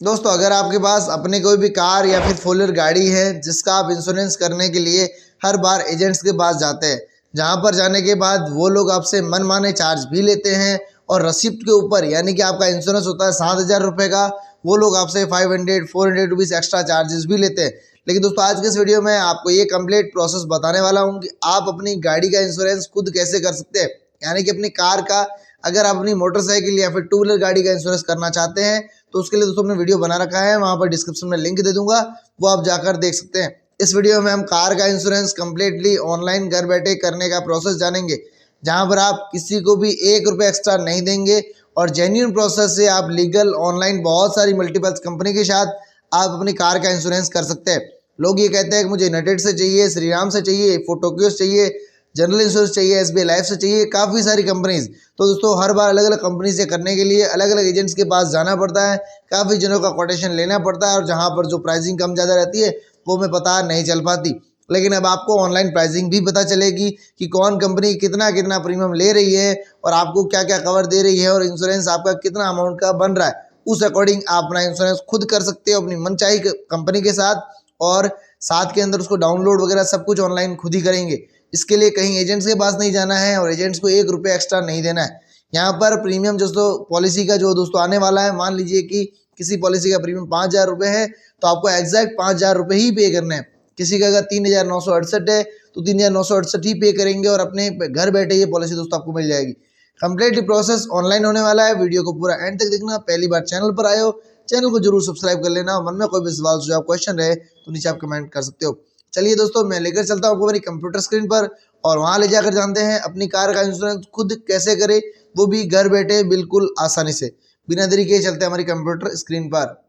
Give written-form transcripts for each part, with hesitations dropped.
दोस्तों अगर आपके पास अपने कोई भी कार या फिर फोर व्हीलर गाड़ी है जिसका आप इंश्योरेंस करने के लिए हर बार एजेंट्स के पास जाते हैं, जहां पर जाने के बाद वो लोग आपसे मनमाने चार्ज भी लेते हैं और रसीप्ट के ऊपर यानी कि आपका इंश्योरेंस होता है 7,000 रुपये का, वो लोग आपसे 500-400 रुपीज़ एक्स्ट्रा चार्जेस भी लेते हैं। लेकिन दोस्तों आज के इस वीडियो में आपको ये कंप्लीट प्रोसेस बताने वाला हूँ कि आप अपनी गाड़ी का इंश्योरेंस खुद कैसे कर सकते हैं। यानी कि अपनी कार का, अगर आप अपनी मोटरसाइकिल या फिर टू व्हीलर गाड़ी का इंश्योरेंस करना चाहते हैं तो उसके लिए दोस्तों हमने वीडियो बना रखा है, वहाँ पर डिस्क्रिप्शन में लिंक दे दूंगा, वो आप जाकर देख सकते हैं। इस वीडियो में हम कार का इंश्योरेंस कम्प्लीटली ऑनलाइन घर बैठे करने का प्रोसेस जानेंगे, जहाँ पर आप किसी को भी 1 रुपये एक्स्ट्रा नहीं देंगे और जेन्युइन प्रोसेस से आप लीगल ऑनलाइन बहुत सारी मल्टीपल्स कंपनी के साथ आप अपनी कार का इंश्योरेंस कर सकते हैं। लोग ये कहते हैं कि मुझे यूनाइटेड से चाहिए, श्रीराम से चाहिए, फोटोक्यो से चाहिए, जनरल इंश्योरेंस चाहिए, SBI लाइफ से चाहिए, काफ़ी सारी कंपनीज। तो दोस्तों हर बार अलग अलग कंपनी से करने के लिए अलग अलग एजेंट्स के पास जाना पड़ता है, काफ़ी जनों का कोटेशन लेना पड़ता है और जहाँ पर जो प्राइसिंग कम ज़्यादा रहती है वो हमें पता नहीं चल पाती। लेकिन अब आपको ऑनलाइन प्राइसिंग भी पता चलेगी कि कौन कंपनी कितना कितना प्रीमियम ले रही है और आपको क्या क्या कवर दे रही है और इंश्योरेंस आपका कितना अमाउंट का बन रहा है। उस अकॉर्डिंग आप अपना इंश्योरेंस खुद कर सकते हो अपनी मनचाही कंपनी के साथ, और साथ के अंदर उसको डाउनलोड वगैरह सब कुछ ऑनलाइन खुद ही करेंगे। इसके लिए कहीं एजेंट्स के पास नहीं जाना है और एजेंट्स को 1 रुपये एक्स्ट्रा नहीं देना है। यहाँ पर प्रीमियम दोस्तों पॉलिसी का जो दोस्तों आने वाला है, मान लीजिए कि किसी पॉलिसी का प्रीमियम 5,000 रुपये है तो आपको एग्जैक्ट 5,000 रुपये ही पे करने हैं। किसी का अगर 3,968 है तो 3,968 ही पे करेंगे और अपने घर बैठे ये पॉलिसी दोस्तों आपको मिल जाएगी। कंप्लीटली प्रोसेस ऑनलाइन होने वाला है, वीडियो को पूरा एंड तक देखना। पहली बार चैनल पर आए हो, चैनल को जरूर सब्सक्राइब कर लेना और मन में कोई भी सवाल सुझाव क्वेश्चन रहे तो नीचे आप कमेंट कर सकते हो। चलिए दोस्तों मैं लेकर चलता हूँ आपको मेरी कंप्यूटर स्क्रीन पर और वहाँ ले जाकर जानते हैं अपनी कार का इंश्योरेंस खुद कैसे करें, वो भी घर बैठे बिल्कुल आसानी से। बिना देरी के चलते हैं हमारी कंप्यूटर स्क्रीन पर।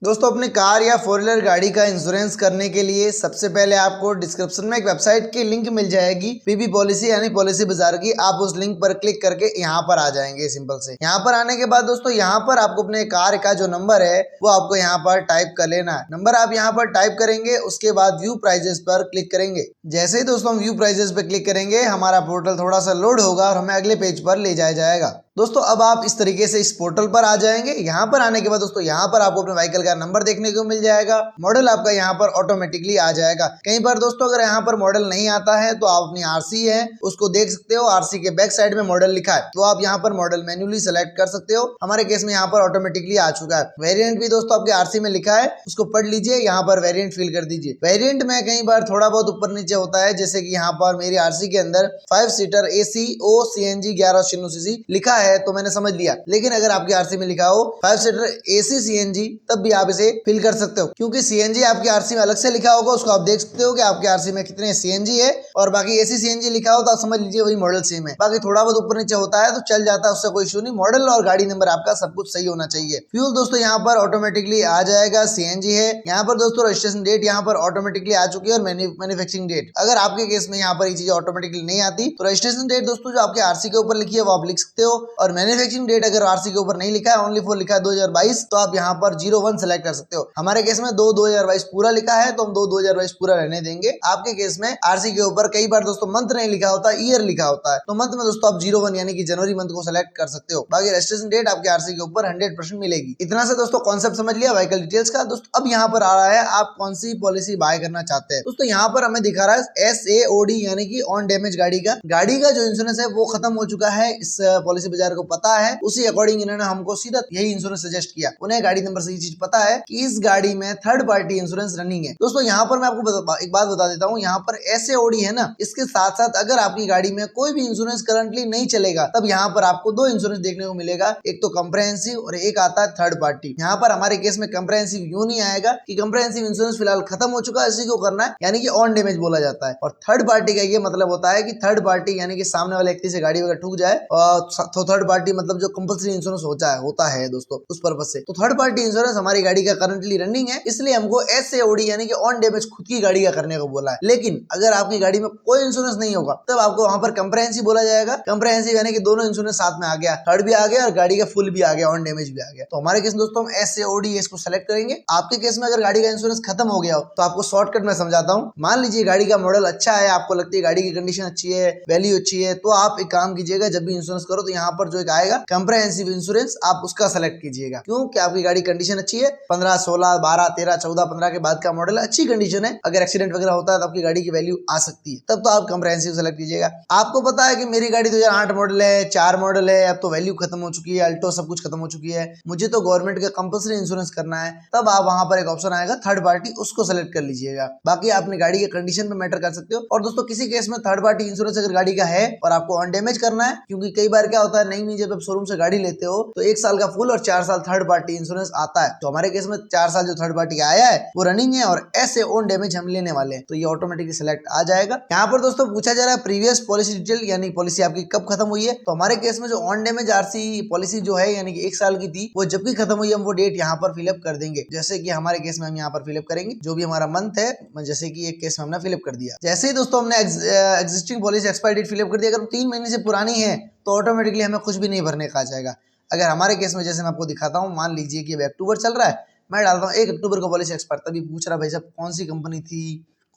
दोस्तों अपनी कार या फोर व्हीलर गाड़ी का इंश्योरेंस करने के लिए सबसे पहले आपको डिस्क्रिप्शन में एक वेबसाइट की लिंक मिल जाएगी, पीबी पॉलिसी यानी पॉलिसी बाजार की। आप उस लिंक पर क्लिक करके यहाँ पर आ जाएंगे सिंपल से। यहाँ पर आने के बाद दोस्तों यहाँ पर आपको अपने कार का जो नंबर है वो आपको यहाँ पर टाइप कर लेना है। नंबर आप यहाँ पर टाइप करेंगे, उसके बाद व्यू प्राइजेस पर क्लिक करेंगे। जैसे ही दोस्तों हम व्यू प्राइजेस पे क्लिक करेंगे हमारा पोर्टल थोड़ा सा लोड होगा और हमें अगले पेज पर ले जाया जाएगा। दोस्तों अब आप इस तरीके से इस पोर्टल पर आ जाएंगे। यहाँ पर आने के बाद दोस्तों यहाँ पर आपको अपने व्हीकल का नंबर देखने को मिल जाएगा, मॉडल आपका यहाँ पर ऑटोमेटिकली आ जाएगा। कई बार दोस्तों अगर यहाँ पर मॉडल नहीं आता है तो आप अपनी आरसी है उसको देख सकते हो, आरसी के बैक साइड में मॉडल लिखा है तो आप यहाँ पर मॉडल मैन्युअली सेलेक्ट कर सकते हो। हमारे केस में यहाँ पर ऑटोमेटिकली आ चुका है। वेरिएंट भी दोस्तों आपके आरसी में लिखा है, उसको पढ़ लीजिए, यहाँ पर वेरिएंट फिल कर दीजिए। वेरिएंट में कई बार थोड़ा बहुत ऊपर नीचे होता है, जैसे कि यहाँ पर मेरी आरसी के अंदर 5 seater AC O CNG 1100cc लिखा है तो मैंने समझ लिया। लेकिन अगर आपकी आरसी में लिखा हो 5 सीटर AC CNG तब भी आप इसे फिल कर सकते हो, क्योंकि CNG आपकी आरसी में अलग से लिखा होगा, उसको आप देख सकते हो कि आपके आरसी में कितने CNG है और बाकी AC CNG लिखा हो तो आप समझ लीजिए वही मॉडल सेम है। बाकी थोड़ा बहुत ऊपर नीचे होता है तो चल जाता है, उससे कोई इशू नहीं। मॉडल और गाड़ी नंबर आपका सब कुछ सही होना चाहिए। फ्यूल दोस्तों यहाँ पर ऑटोमेटिकली आ जाएगा, CNG है। यहाँ पर दोस्तों रजिस्ट्रेशन डेट यहाँ पर ऑटोमेटिकली आ चुकी है और मैन्युफैक्चरिंग डेट। अगर आपके केस में यहाँ पर ये चीज ऑटोमेटिकली नहीं आती तो रजिस्ट्रेशन डेट दोस्तों जो आपके आरसी के ऊपर लिखी है वो आप लिख सकते हो, और मैन्युफैक्चरिंग डेट अगर आरसी के ऊपर नहीं लिखा है, ओनली फॉर लिखा है 2022 तो आप यहाँ पर 01 सेलेक्ट कर सकते हो। हमारे केस में 2/2022 पूरा लिखा है तो हम 2/2022 पूरा रहने देंगे। आपके केस में आरसी के ऊपर कई बार दोस्तों मंथ नहीं लिखा होता, ईयर लिखा होता है, तो मंथ में दोस्तों आप 01 यानी कि जनवरी मंथ को सेलेक्ट कर सकते हो। बाकी रजिस्ट्रेशन डेट आपके आरसी के ऊपर 100% मिलेगी। इतना से दोस्तों कॉन्सेप्ट समझ लिया व्हीकल डिटेल्स का। दोस्तों अब यहाँ पर आ रहा है आप कौन सी पॉलिसी बाय करना चाहते हैं। दोस्तों यहाँ पर हमें दिखा रहा है SAOD यानी कि ऑन डैमेज गाड़ी का जो इंश्योरेंस है वो खत्म हो चुका है। इस पॉलिसी बाजार को पता है, उसी अकॉर्डिंग इन्होंने हमको सीधा यही इंश्योरेंस सजेस्ट किया। उन्हें गाड़ी नंबर से ये चीज पता है कि इस गाड़ी में थर्ड पार्टी इंश्योरेंस रनिंग है। दोस्तों यहाँ पर मैं आपको एक बात बता देता हूँ, यहाँ पर SAOD है ना, इसके साथ साथ अगर आपकी गाड़ी में कोई भी इंश्योरेंस करंटली नहीं चलेगा तब यहाँ पर आपको 2 इंश्योरेंस देखने को मिलेगा, एक तो कंप्रहेंसिव और एक आता है थर्ड पार्टी। यहाँ पर हमारे केस में कंप्रहेंसिव यूं नहीं आएगा कि कंप्रहेंसिव इंश्योरेंस फिलहाल खत्म हो चुका है, इसी को करना है, यानी कि ऑन डैमेज बोला जाता है। और थर्ड पार्टी का ये मतलब होता है कि थर्ड पार्टी यानी कि सामने वाले व्यक्ति से गाड़ी वगैरह ठुक जाए और थर्ड पार्टी मतलब जो कंपल्सरी इंश्योरेंस होता है दोस्तों, उस पर्पज से। तो थर्ड पार्टी इंश्योरेंस हमारी गाड़ी का करंटली रनिंग है, इसलिए हमको SAOD यानी कि ऑन डैमेज खुद की गाड़ी का करने को बोला है। लेकिन अगर आपकी गाड़ी में कोई इंश्योरेंस नहीं होगा तब आपको वहां पर कंप्रहेंसिव बोला जाएगा। कंप्रहेंसिव यानी कि दोनों इंश्योरेंस साथ में आ गया, थर्ड भी आ गया और गाड़ी का फुल भी आ गया, ऑन डैमेज भी आ गया। तो हमारे केस में दोस्तों हम SAOD इसको सेलेक्ट करेंगे। आपके केस में अगर गाड़ी का इंश्योरेंस खत्म हो गया हो तो आपको शॉर्टकट में समझाता हूँ। मान लीजिए गाड़ी का मॉडल अच्छा है, आपको लगती है गाड़ी की कंडीशन अच्छी है, वैल्यू अच्छी है, तो आप एक काम कीजिएगा, जब भी इंश्योरेंस करो तो यहाँ पर जो एक आएगा कंप्रहेंसिव इंश्योरेंस, आप उसका सेलेक्ट कीजिएगा। क्यों कि आपकी गाड़ी कंडीशन अच्छी है, 15, 16, 12, 13, 14, 15 के बाद का मॉडल अच्छी कंडीशन है, अगर एक्सीडेंट वगैरह होता है तो आपकी गाड़ी की वैल्यू आ सकती है, तब तो आप कंप्रहेंसिव सेलेक्ट कीजिएगा। आपको पता है कि मेरी गाड़ी 2008 मॉडल है, 4 मॉडल है, अब तो वैल्यू खत्म हो चुकी है, अल्टो सब कुछ खत्म हो चुकी है, मुझे तो गवर्नमेंट का कंपल्सरी इंश्योरेंस करना है, तब आप वहां पर एक ऑप्शन आएगा थर्ड पार्टी, उसको सेलेक्ट कर लीजिएगा। बाकी आपने गाड़ी के कंडीशन पे मैटर कर सकते हो। और दोस्तों किसी केस में थर्ड पार्टी इंश्योरेंस अगर गाड़ी का है और आपको ऑन डैमेज करना है, क्योंकि कई बार क्या होता है नई जब आप शोरूम से गाड़ी लेते हो तो 1 साल का फुल और 4 साल थर्ड पार्टी इंश्योरेंस आता है, तो हमारे केस में 4 साल जो थर्ड पार्टी आया है वो रनिंग है और ऐसे ऑन डैमेज हम लेने वाले हैं, तो ये ऑटोमेटिकली सिलेक्ट आ जाएगा। यहाँ पर दोस्तों पूछा जा रहा है प्रीवियस पॉलिसी डिटेल, यानी पॉलिसी आपकी कब खत्म हुई है। तो हमारे केस में जो ऑन डैमेज RC पॉलिसी जो है यानी कि 1 साल की थी, वो जब भी खत्म हुई हम वो डेट यहाँ पर फिलअप कर देंगे। जैसे कि हमारे केस में हम यहाँ पर फिलअप करेंगे जो भी हमारा मंथ है, जैसे कि एक केस में हमने फिलअप कर दिया। जैसे ही दोस्तों हमने existing policy expiry date fill up कर दिया, अगर 3 महीने से पुरानी है तो ऑटोमेटिकली हमें कुछ भी नहीं भरने का आ जाएगा। अगर हमारे केस में जैसे मैं आपको दिखाता हूँ, मान लीजिए कि अभी अक्टूबर चल रहा है, मैं डालता हूँ 1 अक्टूबर को पॉलिसी एक्सपायर, तभी पूछ रहा भाई साहब कौन सी कंपनी थी,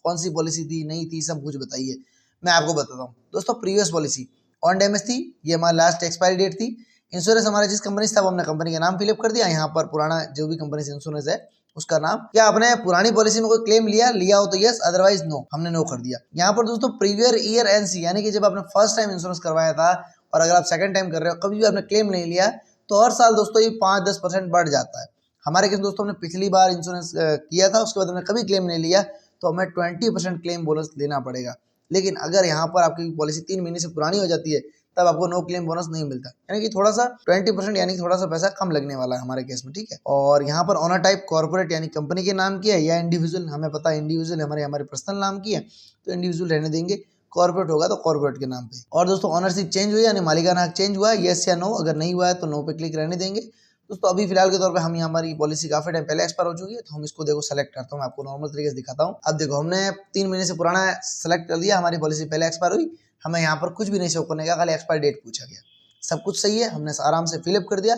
कौन सी पॉलिसी थी, नहीं थी, सब कुछ बताइए। मैं आपको बताता हूँ दोस्तों, प्रीवियस पॉलिसी ऑन डैमेज थी, ये हमारा लास्ट एक्सपायरी डेट थी। इंश्योरेंस हमारा जिस कंपनी से था वो हमने कंपनी का नाम फिलअप कर दिया, यहाँ पर पुराना जो भी कंपनी से इंश्योरेंस है उसका नाम। क्या आपने पुरानी पॉलिसी में कोई क्लेम लिया हो तो यस, अदरवाइज नो, हमने नो कर दिया। यहाँ पर दोस्तों प्रीवियर ईयर NC यानी कि जब आपने फर्स्ट टाइम इंश्योरेंस करवाया था और अगर आप सेकंड टाइम कर रहे हो, कभी भी आपने क्लेम नहीं लिया, तो हर साल दोस्तों ये 5-10% बढ़ जाता है। हमारे केस दोस्तों हमने पिछली बार इंश्योरेंस किया था, उसके बाद हमने कभी क्लेम नहीं लिया, तो हमें 20% क्लेम बोनस देना पड़ेगा। लेकिन अगर यहाँ पर आपकी पॉलिसी 3 महीने से पुरानी हो जाती है तब आपको नो क्लेम बोनस नहीं मिलता, यानी कि थोड़ा सा 20% यानी कि थोड़ा सा पैसा कम लगने वाला है हमारे केस में, ठीक है। और यहाँ पर ऑनर टाइप कॉर्पोरेट यानी कंपनी के नाम की है या इंडिविजुअल, हमें पता है इंडिविजुअल हमारे पर्सनल नाम की है, तो इंडिविजुअल रहने देंगे, कॉर्पोरेट होगा तो कॉर्पोरेट के नाम पे। और दोस्तों ऑनरशिप चेंज हुई यानी मालिकाना हक चेंज हुआ है, यस या नो, अगर नहीं हुआ है तो नो पे क्लिक रहने देंगे। दोस्तों अभी फिलहाल के तौर पे हमारी पॉलिसी काफी टाइम पहले एक्सपायर हो चुकी है, तो हम इसको देखो सेलेक्ट करता हूँ, मैं आपको नॉर्मल तरीके से दिखाता हूँ। अब देखो हमने 3 महीने से पुराना सेलेक्ट कर दिया, हमारी पॉलिसी पहले एक्सपायर हुई, हमें यहाँ पर कुछ भी नहीं शो करने का, खाली एक्सपायर डेट पूछा गया, सब कुछ सही है, हमने आराम से फिलअप कर दिया।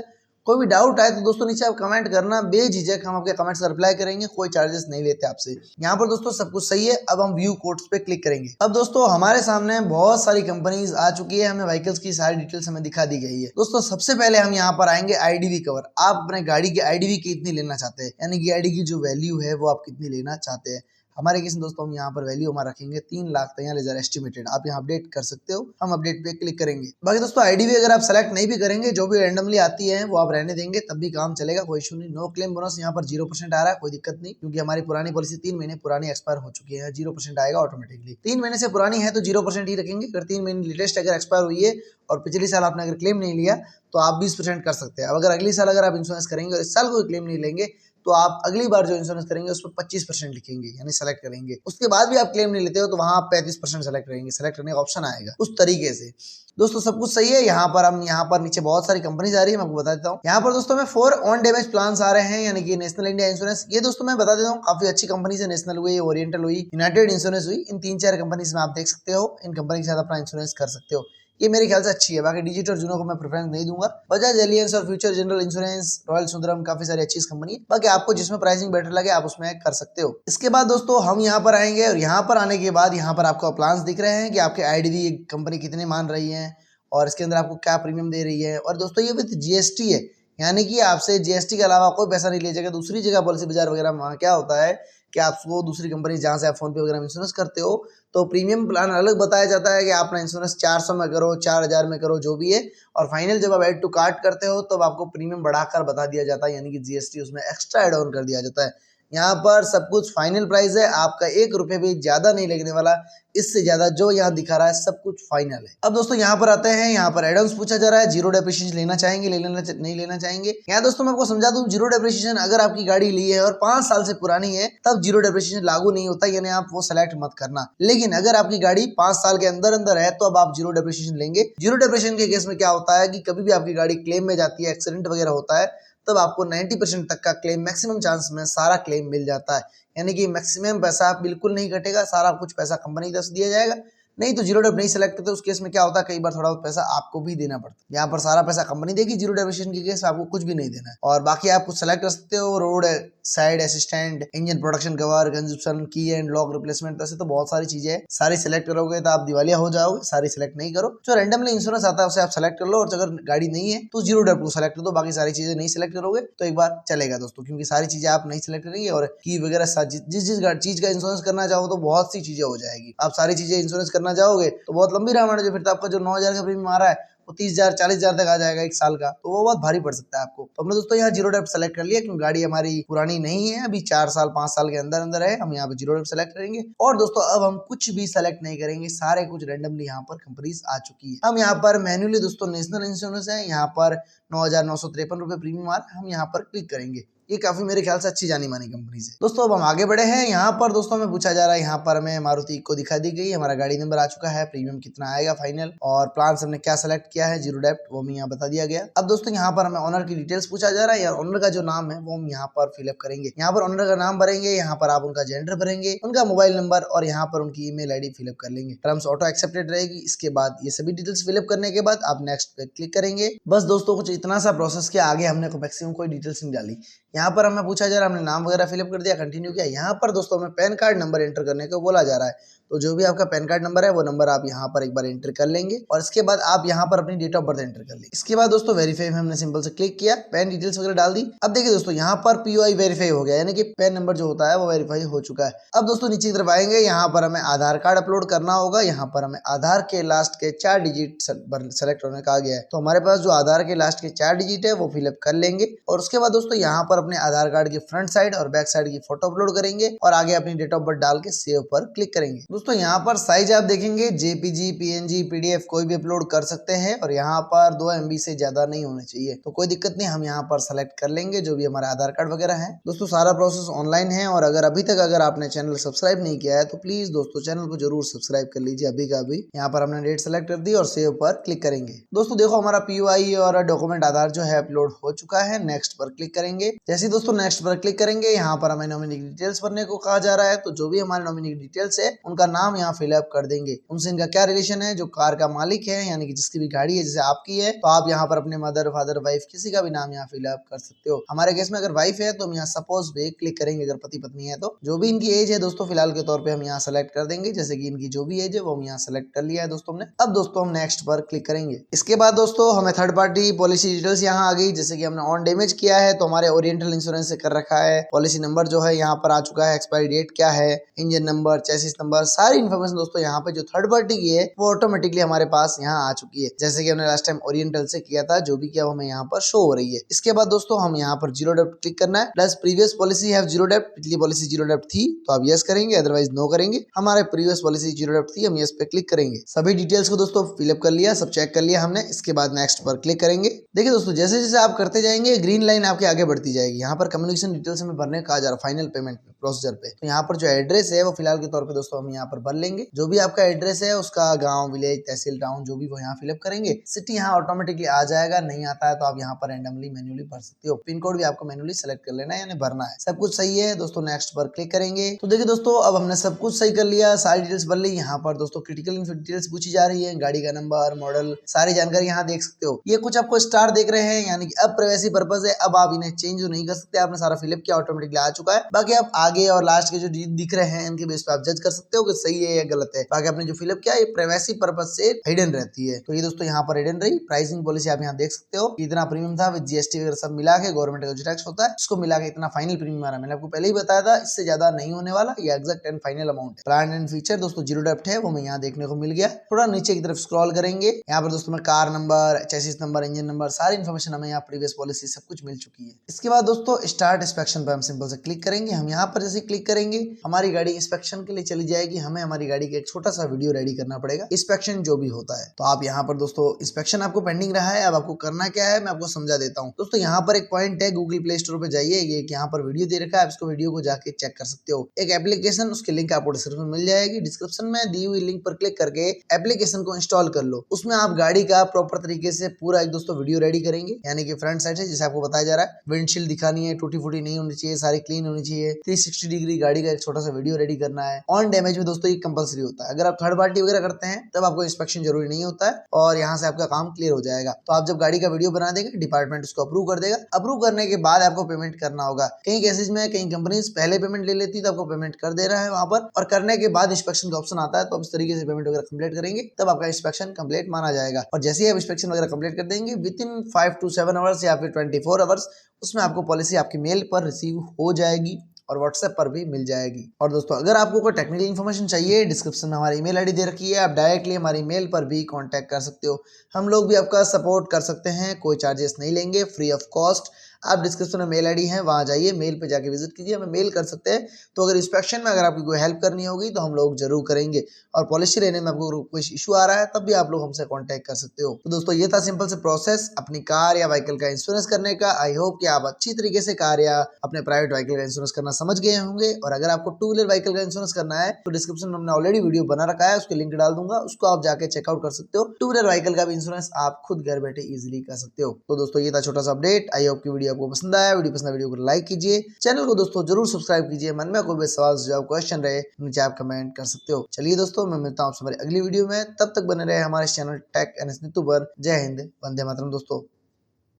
कोई भी डाउट आए तो दोस्तों नीचे आप कमेंट करना बेझिझक, हम आपके कमेंट्स का रिप्लाई करेंगे, कोई चार्जेस नहीं लेते आपसे। यहाँ पर दोस्तों सब कुछ सही है। अब हम व्यू कोड्स पे क्लिक करेंगे। अब दोस्तों हमारे सामने बहुत सारी कंपनीज आ चुकी है, हमें व्हीकल्स की सारी डिटेल्स हमें दिखा दी गई है। दोस्तों सबसे पहले हम यहाँ पर आएंगे IDV कवर। आप अपने गाड़ी की IDV कितनी लेना चाहते हैं, यानी कि गाड़ी की जो वैल्यू है वो आप कितनी लेना चाहते हैं। हमारे केस में दोस्तों हम यहाँ पर वैल्यू हमारा रखेंगे 3,43,000 एस्टिमेटेड। आप यहाँ अपडेट कर सकते हो, हम अपडेट पे क्लिक करेंगे। बाकी दोस्तों IDV अगर आप सेलेक्ट नहीं भी करेंगे, जो भी रैंडमली आती है वो आप रहने देंगे, तब भी काम चलेगा, कोई इशू नहीं। नो क्लेम बोनस यहाँ पर 0% आ रहा है, कोई दिक्कत नहीं, क्योंकि हमारी पुरानी पॉलिसी 3 महीने पुरानी एक्सपायर हो चुकी है, 0% आएगा ऑटोमेटिकली। 3 महीने से पुरानी है तो 0% ही रखेंगे। अगर 3 महीने लेटेस्ट अगर एक्सपायर हुई है और पिछले साल आपने अगर क्लेम नहीं लिया तो आप 20% कर सकते हैं। अब अगर अगले साल अगर आप इंश्योरेंस करेंगे और इस साल कोई क्लेम नहीं लेंगे तो आप अगली बार जो इंश्योरेंस करेंगे उस पर 25% लिखेंगे, यानी सेलेक्ट करेंगे। उसके बाद भी आप क्लेम नहीं लेते हो तो वहां आप 35% सेलेक्ट करेंगे, सेलेक्ट करने का ऑप्शन आएगा उस तरीके से। दोस्तों सब कुछ सही है। यहाँ पर नीचे बहुत सारी कंपनीज आ रही है, मैं आपको बता देता हूँ। यहाँ पर दोस्तों में 4 ऑन डैमेज प्लान्स आ रहे हैं, यानी कि नेशनल इंडिया इंश्योरेंस, ये दोस्तों मैं बता देता हूँ काफी अच्छी कंपनी है। नेशनल हुई, ओरिएंटल हुई, यूनाइटेड इंश्योरेंस हुई, इन 3-4 कंपनीज में आप देख सकते हो, इन कंपनी के साथ अपना इंश्योरेंस कर सकते हो। ये मेरे ख्याल से अच्छी है। बाकी डिजिट और जूनो को मैं प्रेफरेंस नहीं दूंगा। बजाज एलियंस और future general insurance, royal Sundaram, काफी सारी अच्छी कंपनी है। बाकी आपको जिसमें प्राइसिंग बेटर लगे आप उसमें कर सकते हो। इसके बाद दोस्तों हम यहाँ पर आएंगे और यहाँ पर आने के बाद यहाँ पर आपको प्लान्स दिख रहे हैं कि आपके IDV कंपनी कितने मान रही है और इसके अंदर आपको क्या प्रीमियम दे रही है। और दोस्तों ये विद GST है, यानी कि आपसे GST के अलावा कोई पैसा नहीं ले जाएगा। दूसरी जगह पॉलिसी बाजार वगैरह में क्या होता है कि आपको दूसरी कंपनी जहाँ से आप फोन पे वगैरह इंश्योरेंस करते हो तो प्रीमियम प्लान अलग बताया जाता है कि आप अपना इंश्योरेंस 400 में करो, 4000 में करो, जो भी है। और फाइनल जब आप ऐड टू कार्ट करते हो तब आपको प्रीमियम बढ़ाकर बता दिया जाता है, यानी कि GST उसमें एक्स्ट्रा एड ऑन कर दिया जाता है। यहाँ पर सब कुछ फाइनल प्राइस है, आपका 1 रुपए भी ज्यादा नहीं लगने वाला, इससे ज्यादा जो यहाँ दिखा रहा है सब कुछ फाइनल है। अब दोस्तों यहाँ पर आते हैं, यहाँ पर एडवांस पूछा जा रहा है, जीरो डेप्रिसिएशन लेना चाहेंगे, नहीं लेना चाहेंगे। यहाँ दोस्तों मैं आपको समझा दूं, जीरो डेप्रिसिएशन अगर आपकी गाड़ी ली है और 5 साल से पुरानी है तब जीरो डेप्रिसिएशन लागू नहीं होता, यानी आप वो सेलेक्ट मत करना। लेकिन अगर आपकी गाड़ी 5 साल के अंदर अंदर है तो अब आप जीरो डेप्रिसिएशन लेंगे। जीरो डेप्रिसिएशन के केस में क्या होता है कि कभी भी आपकी गाड़ी क्लेम में जाती है, एक्सीडेंट वगैरह होता है, तब आपको 90% तक का क्लेम, मैक्सिमम चांस में सारा क्लेम मिल जाता है। यानी कि मैक्सिमम पैसा बिल्कुल नहीं कटेगा, सारा कुछ पैसा कंपनी की तरफ से दिया जाएगा। नहीं तो जीरो डेप नहीं सेलेक्ट करते, उस केस में क्या होता है, कई बार थोड़ा बहुत पैसा आपको भी देना पड़ता है। यहाँ पर सारा पैसा कंपनी देगी, जीरो डेप्रिसिएशन के केस में आपको कुछ भी नहीं देना है। और बाकी आप कुछ सेलेक्ट कर सकते हो, road side assistant, engine production cover, consumption, की एंड लॉक रिप्लेसमेंट, वैसे तो बहुत सारी चीजें हैं। सारी सेलेक्ट करोगे तो आप दिवालिया हो जाओगे, सारी सेलेक्ट नहीं करो। जो रैंडमली इंश्योरेंस आता है उसे आप सेलेक्ट कर लो, और अगर गाड़ी नहीं है तो जीरो डेप को सेलेक्ट कर दो। बाकी सारी चीजें नहीं सेलेक्ट करोगे तो एक बार चलेगा दोस्तों, क्योंकि सारी चीजें आप नहीं सेलेक्ट करेंगे। और की वगैरह जिस चीज का इंश्योरेंस करना चाहो तो बहुत सी चीजें हो जाएगी। आप सारी चीजें इंश्योरेंस करना चाहोगे तो बहुत लंबी रामायण है, फिर तो आपका जो 9,000 का प्रीमियम आ रहा है वो 30,000 40,000 तक आ जाएगा 1 साल का, तो वो बहुत भारी पड़ सकता है आपको। तो हमने दोस्तों यहाँ जीरो डेप सेलेक्ट कर लिया, क्योंकि गाड़ी हमारी पुरानी नहीं है, अभी 4 साल 5 साल के अंदर अंदर है। हम यहाँ पे जीरो डेप सेलेक्ट करेंगे। और दोस्तों अब हम कुछ भी सेलेक्ट नहीं करेंगे, सारे कुछ रैंडमली यहाँ पर कंपनीज आ चुकी है। हम यहाँ पर मैन्युअली दोस्तों नेशनल इंश्योरेंस है, यहाँ पर 9,953 रुपए प्रीमियम आ रहा है, हम यहाँ पर क्लिक करेंगे। ये काफी मेरे ख्याल से अच्छी जानी मानी कंपनी है दोस्तों। अब हम आगे बढ़े हैं, यहाँ पर दोस्तों हमें पूछा जा रहा है, यहाँ पर हमें मारुति इको दिखा दी गई, हमारा गाड़ी नंबर आ चुका है, प्रीमियम कितना आएगा फाइनल, और प्लान हमने क्या सेलेक्ट किया है, जीरो डेप्ट, वो हमें यहाँ बता दिया गया। अब दोस्तों यहाँ पर हमें ऑनर की डिटेल्स पूछा जा रहा है, ऑनर का जो नाम है वो हम यहाँ पर फिलअप करेंगे। यहाँ पर ऑनर का नाम भरेंगे, यहाँ पर आप उनका जेंडर भरेंगे, उनका मोबाइल नंबर, और यहाँ पर उनकी ईमेल आईडी फिलअप कर लेंगे। टर्म्स ऑटो एक्सेप्टेड रहेगी। इसके बाद ये सभी डिटेल्स फिलअप करने के बाद आप नेक्स्ट पे क्लिक करेंगे। बस दोस्तों कुछ इतना सा प्रोसेस के आगे हमने मैक्सिमम कोई डिटेल्स नहीं डाली। यहाँ पर हमें पूछा जा रहा है, हमने नाम वगैरह फिलअप कर दिया, कंटिन्यू किया। यहाँ पर दोस्तों हमें पैन कार्ड नंबर एंटर करने को बोला जा रहा है, तो जो भी आपका पैन कार्ड नंबर है वो नंबर आप यहाँ पर एक बार एंटर कर लेंगे, और इसके बाद आप यहाँ पर अपनी डेट ऑफ बर्थ एंटर कर लेंगे। इसके बाद दोस्तों वेरीफाई में हमने सिंपल से क्लिक किया, पैन डिटेल्स वगैरह डाल दी। अब देखिए दोस्तों यहाँ पर पीओआई वेरीफाई हो गया, यानी कि पैन नंबर जो होता है वो वेरीफाई हो चुका है। अब दोस्तों नीचे की तरफ आएंगे, यहाँ पर हमें आधार कार्ड अपलोड करना होगा। यहाँ पर हमें आधार के लास्ट के 4 डिजिट सेलेक्ट होने कहा गया है, तो हमारे पास जो आधार के लास्ट के 4 डिजिट है वो फिलअप कर लेंगे। और उसके बाद दोस्तों यहाँ पर अपने आधार कार्ड की फ्रंट साइड और बैक साइड की फोटो अपलोड करेंगे, और आगे अपनी डेट ऑफ बर्थ डाल के सेव पर क्लिक करेंगे। दोस्तों यहाँ पर साइज आप देखेंगे, जेपीजी, पीएनजी, पीडीएफ कोई भी अपलोड कर सकते हैं, और यहाँ पर 2 MB से ज्यादा नहीं होने चाहिए, तो कोई दिक्कत नहीं, हम यहाँ पर सेलेक्ट कर लेंगे जो भी हमारा आधार कार्ड वगैरह है। दोस्तों सारा प्रोसेस ऑनलाइन है, और अगर अभी तक अगर आपने चैनल सब्सक्राइब नहीं किया है तो प्लीज दोस्तों चैनल को जरूर सब्सक्राइब कर लीजिए अभी का अभी। यहाँ पर हमने डेट सेलेक्ट कर दी और सेव पर क्लिक करेंगे। दोस्तों देखो हमारा पीओआई और डॉक्यूमेंट आधार जो है अपलोड हो चुका है, नेक्स्ट पर क्लिक करेंगे। जैसे दोस्तों नेक्स्ट पर क्लिक करेंगे, यहाँ पर हमें नॉमिनी डिटेल्स भरने को कहा जा रहा है, तो जो भी हमारे नॉमिनी डिटेल्स है उनका नाम यहाँ फिलअप कर देंगे। उनसे इनका क्या रिलेशन है, जो कार का मालिक है यानी कि जिसकी भी गाड़ी है, जैसे आपकी है तो आप यहाँ पर अपने मदर, फादर, वाइफ किसी का भी नाम यहाँ फिलअप कर सकते हो। हमारे केस में अगर वाइफ है तो हम यहाँ सपोज पे क्लिक करेंगे, अगर पति पत्नी है तो जो भी इनकी एज है दोस्तों फिलहाल के तौर पे हम यहाँ सेलेक्ट कर देंगे, जैसे कि इनकी जो भी एज है वो हम यहाँ सेलेक्ट कर लिया है दोस्तों हमने। अब दोस्तों हम नेक्स्ट पर क्लिक करेंगे। इसके बाद दोस्तों हमें थर्ड पार्टी पॉलिसी डिटेल्स यहाँ आ गई, जैसे कि हमने ऑन डैमेज किया है तो हमारे ओरिएंटल इंश्योरेंस से कर रखा है, पॉलिसी नंबर जो है यहाँ पर आ चुका है, एक्सपायरी डेट क्या है, इंजन नंबर, चेसिस नंबर, सारी इन्फॉर्मेशन दोस्तों यहाँ पे जो थर्ड पार्टी की है वो ऑटोमेटिकली हमारे पास यहाँ आ चुकी है, जैसे कि हमने लास्ट टाइम ओरिएंटल से किया था, जो भी किया हमें यहाँ पर शो हो रही है। इसके बाद दोस्तों हम यहाँ पर जीरो डेप्ट क्लिक करना है, plus previous policy have zero डेप्ट, पिछली पॉलिसी जीरो डेप्ट थी तो आप यस करेंगे, अदरवाइज नो करेंगे। हमारे प्रीवियस पॉलिसी जीरो डेप्ट थी, हम यस पे क्लिक करेंगे। सभी डिटेल्स को दोस्तों फिलअप कर लिया, सब चेक कर लिया हमने। इसके बाद नेक्स्ट पर क्लिक करेंगे। देखिए दोस्तों जैसे जैसे आप करते जाएंगे ग्रीन लाइन आपके आगे बढ़ती जाएगी। यहाँ पर कम्युनिकेशन डिटेल्स हमें भरने कहा जा रहा है फाइनल पेमेंट प्रोसीजर पे, तो यहाँ पर जो एड्रेस है वो फिलहाल के तौर पे दोस्तों हम यहाँ पर भर लेंगे। जो भी आपका एड्रेस है उसका गांव, विलेज, तहसील, टाउन जो भी वो यहाँ फिलअप करेंगे। सिटी यहाँ ऑटोमेटिकली आ जाएगा, नहीं आता है तो आप यहाँ पर रैंडमली मैन्युअली भर सकते हो। पिन कोड भी आपको मैन्युअली सेलेक्ट कर लेना है, यानी भरना है। सब कुछ सही है दोस्तों, नेक्स्ट पर क्लिक करेंगे। तो देखिए दोस्तों अब हमने सब कुछ सही कर लिया, सारी डिटेल्स भर ली। यहाँ पर दोस्तों क्रिटिकल डिटेल्स पूछी जा रही है, गाड़ी का नंबर, मॉडल, सारी जानकारी यहाँ देख सकते हो। ये कुछ आपको स्टार देख रहे हैं, यानी कि अब प्राइवेसी पर्पस है, अब आप इन्हें चेंज नहीं कर सकते, आपने सारा फिलअप किया, ऑटोमेटिकली आ चुका है। बाकी आप आगे और लास्ट के जो दिख रहे हैं इनके बेस पे आप जज कर सकते हो कि सही है या गलत है। बाकी आपने जो फिलअप किया ये प्राइवेसी पर्पस से हिडन रहती है, तो ये दोस्तों यहाँ पर हिडन रही। प्राइसिंग पॉलिसी आप यहाँ देख सकते हो, इतना प्रीमियम था विद जीएसटी वगैरह सब मिला के, गवर्नमेंट का जो टैक्स होता है उसको मिला के इतना फाइनल प्रीमियम आ रहा है। मैंने आपको पहले ही बताया था इससे ज्यादा नहीं होने वाला, ये एग्जैक्ट एंड फाइनल अमाउंट है। प्लान एंड फीचर दोस्तों जीरो डेप्ट है, वो हमें यहाँ देखने को मिल गया। थोड़ा नीचे की तरफ स्क्रॉल करेंगे, यहाँ पर दोस्तों में car number, chassis number, engine number, सारी इन्फॉर्मेशन हमें यहाँ प्रीवियस पॉलिसी सब कुछ मिल चुकी है। इसके बाद दोस्तों स्टार्ट इंस्पेक्शन पर हम सिंपल से क्लिक करेंगे। हम यहाँ पर जैसे क्लिक करेंगे हमारी गाड़ी इंस्पेक्शन के लिए चली जाएगी। हमें हमारी गाड़ी का एक छोटा सा वीडियो रेडी करना पड़ेगा, इंस्पेक्शन जो भी होता है। तो आप यहाँ पर दोस्तों इंस्पेक्शन आपको पेंडिंग रहा है, अब आपको करना क्या है मैं आपको समझा देता हूँ। दोस्तों यहाँ पर एक पॉइंट है, गूगल प्ले स्टोर पे जाइए, ये यहाँ पर वीडियो दे रखा है, आप इसको वीडियो को जाके चेक कर सकते हो। एक एप्लीकेशन, उसकी लिंक आपको डिस्क्रिप्शन में मिल जाएगी। डिस्क्रिप्शन में दी हुई लिंक पर क्लिक करके एप्लीकेशन को इंस्टॉल कर लो। उसमें आप गाड़ी का प्रॉपर तरीके से पूरा एक दोस्तों वीडियो रेडी करेंगे, यानी कि फ्रंट साइड से जैसे आपको बताया जा रहा है, विंडशील्ड दिखानी है, टूटी फूटी नहीं होनी चाहिए, सारी क्लीन होनी चाहिए, 360 डिग्री गाड़ी का एक छोटा सा वीडियो रेडी करना है। ऑन डैमेज में दोस्तों ये कंपलसरी होता है। अगर आप थर्ड पार्टी वगैरह करते हैं तब आपको इंस्पेक्शन जरूरी नहीं होता है और यहाँ से आपका काम क्लियर हो जाएगा। तो आप जब गाड़ी का वीडियो बना देंगे, डिपार्टमेंट उसको अप्रूव कर देगा। अप्रूव करने के बाद आपको पेमेंट करना होगा। कई केसेज में कई कंपनीज पहले पेमेंट ले लेती है, तो आपको पेमेंट कर दे रहा है वहां पर, और करने के बाद इंस्पेक्शन का ऑप्शन आता है। तो आप इस तरीके से पेमेंट वगैरह कंप्लीट करेंगे तब आपका इंस्पेक्शन कंप्लीट माना जाएगा। और जैसे ही आप इंस्पेक्शन वगैरह कंप्लीट कर देंगे विद इन 5 to 7 आवर्स या फिर 24 आवर्स उसमें आपको पॉलिसी आपकी मेल पर रिसीव हो जाएगी और व्हाट्सएप पर भी मिल जाएगी। और दोस्तों अगर आपको कोई टेक्निकल इन्फॉर्मेशन चाहिए, डिस्क्रिप्शन में हमारी ईमेल आईडी दे रखी है, आप डायरेक्टली हमारी मेल पर भी कांटेक्ट कर सकते हो। हम लोग भी आपका सपोर्ट कर सकते हैं, कोई चार्जेस नहीं लेंगे, फ्री ऑफ कॉस्ट। आप डिस्क्रिप्शन में मेल आईडी है, वहाँ जाइए, मेल पे जाके विजिट कीजिए, हमें मेल कर सकते हैं। तो अगर इंस्पेक्शन में अगर आपकी कोई हेल्प करनी होगी तो हम लोग जरूर करेंगे। और पॉलिसी लेने में आपको कोई इशू आ रहा है तब भी आप लोग हमसे कांटेक्ट कर सकते हो। तो दोस्तों ये था सिंपल से प्रोसेस अपनी कार या व्हीकल का इंश्योरेंस करने का। आई होप कि आप अच्छी तरीके से कार या अपने प्राइवेट व्हीकल का इंश्योरेंस करना समझ गए होंगे। और अगर आपको टू व्हीलर व्हीकल का इंश्योरेंस करना है तो डिस्क्रिप्शन में हमने ऑलरेडी वीडियो बना रखा है, उसकी लिंक डाल दूंगा, उसको आप जाके चेकआउट कर सकते हो। टू व्हीलर व्हीकल का भी इंश्योरेंस आप खुद घर बैठे इजीली कर सकते हो। तो दोस्तों ये था छोटा सा अपडेट। आई होप की वीडियो आपको पसंद आया। वीडियो को लाइक कीजिए, चैनल को दोस्तों जरूर सब्सक्राइब कीजिए। मन में कोई भी सवाल सुझाव क्वेश्चन रहे नीचे आप कमेंट कर सकते हो। चलिए दोस्तों मैं मिलता हूँ आपसे हमारी अगली वीडियो में, तब तक बने रहे हमारे चैनल टेक एंड नीतू पर। जय हिंद, वंदे मातरम दोस्तों।